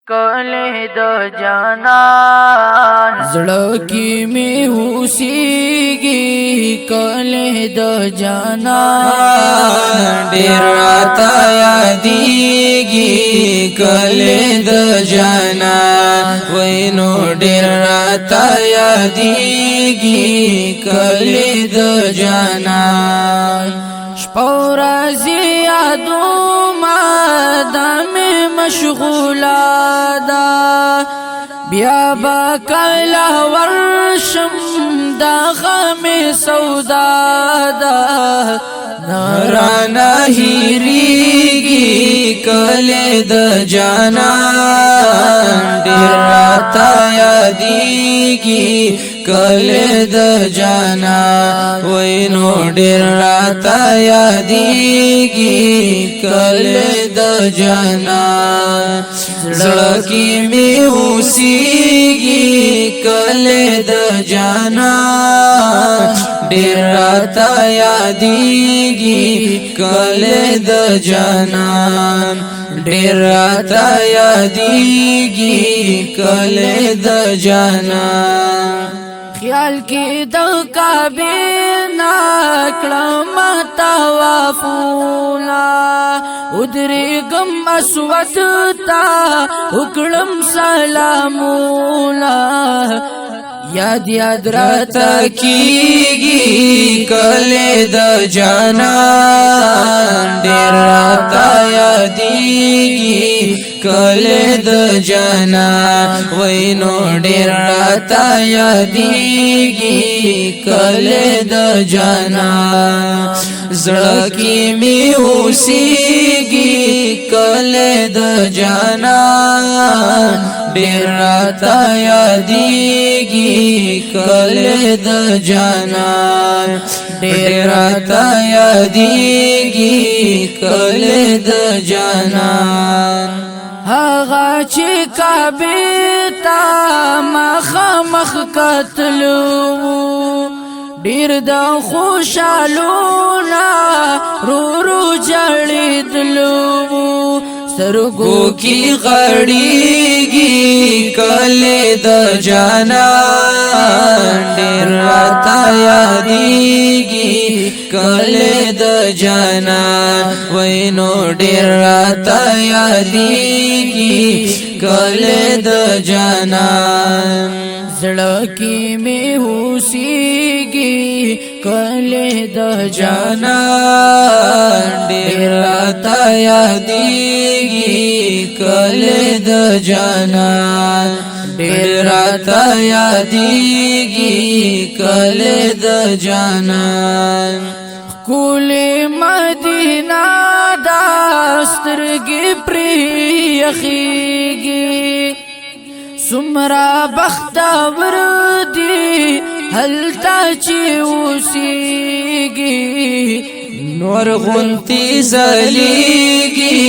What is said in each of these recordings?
کله د جانان زړه کې می اوسېږي کله د جانان ډېر راته یادېږي کله د جانان وینو ډېر راته یادېږي کله د جانان شپه ورځ یادومه دمې مشغوله ده بیا به کله ورشم د غمې سودا ده رانه هېرېږي کله د جانان ډېر راته یادېږي کله د جانان وینو ډېر راته یادېږي کله د جانان زړه کې مې اوسېږي کله د جانان ډېر راته یادېږي کله د جانان ډېر راته یادېږي کله د جانان خیال کې د کعبه نکړم طوافولا ودرېږم اسود تا وکړم سلامولا یاد یاد راته کېږي کله د جانان ډېر راته یادېږي کله د جانان وینو ډېر راته یادېږي کله د جانان زړه کې مې اوسېږي کله د جانان ډېر راته یادېږي کله د جانان ډېر راته یادېږي کله د جانان هغه چې کعبه ته مخامخ کتلو ډېر د خوشحالونه رو رو جړېدلو سترګو کې غړېږي کله د جانان ډېر راته یادېږي کله د جانان وینو ډېر راته یادېږي کله د جانان زړه کې مې اوسېږي کله د جانان ډېر راته یادېږي کله د جانان ډېر راته یادېږي کله د جانان ښکلې مدینه دا سترګې پرې یخېږي څومره بختور دي هلته چې اوسېږي نور غونتی ځلېږي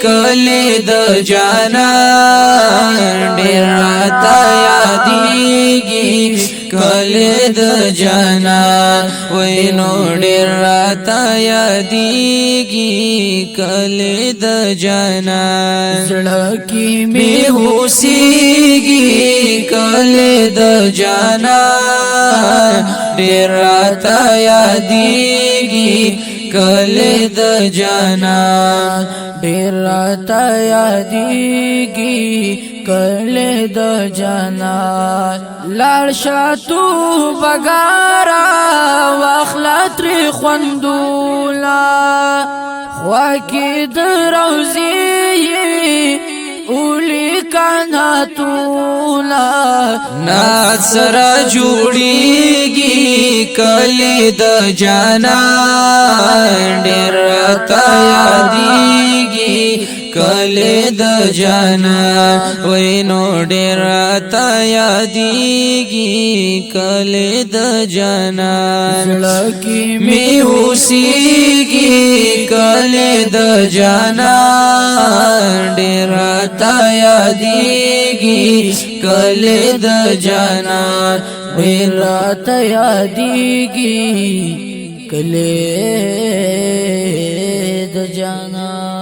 کله د جانان ډېر راته یادېږي کله د جانان وینو ډېر راته یادېږي کله د جانان زړه کې مې اوسېږي کله د جانان ډېر راته یادېږي کله د جانان ډېر راته یادېږي کله د جانان لاړ شه تو بګاره واخله ترې خوندولا خوا کې د روضې اولی کاناتولا نات سره جوړېږي کله د جانان ډېر راته یادېږي کله د جانان وینو ډېر راته یادېږي کله د جانان زړه کې مې اوسېږي کله د جانان ډېر راته یادېږي کله د جانان ډېر راته یادېږي کله د جانان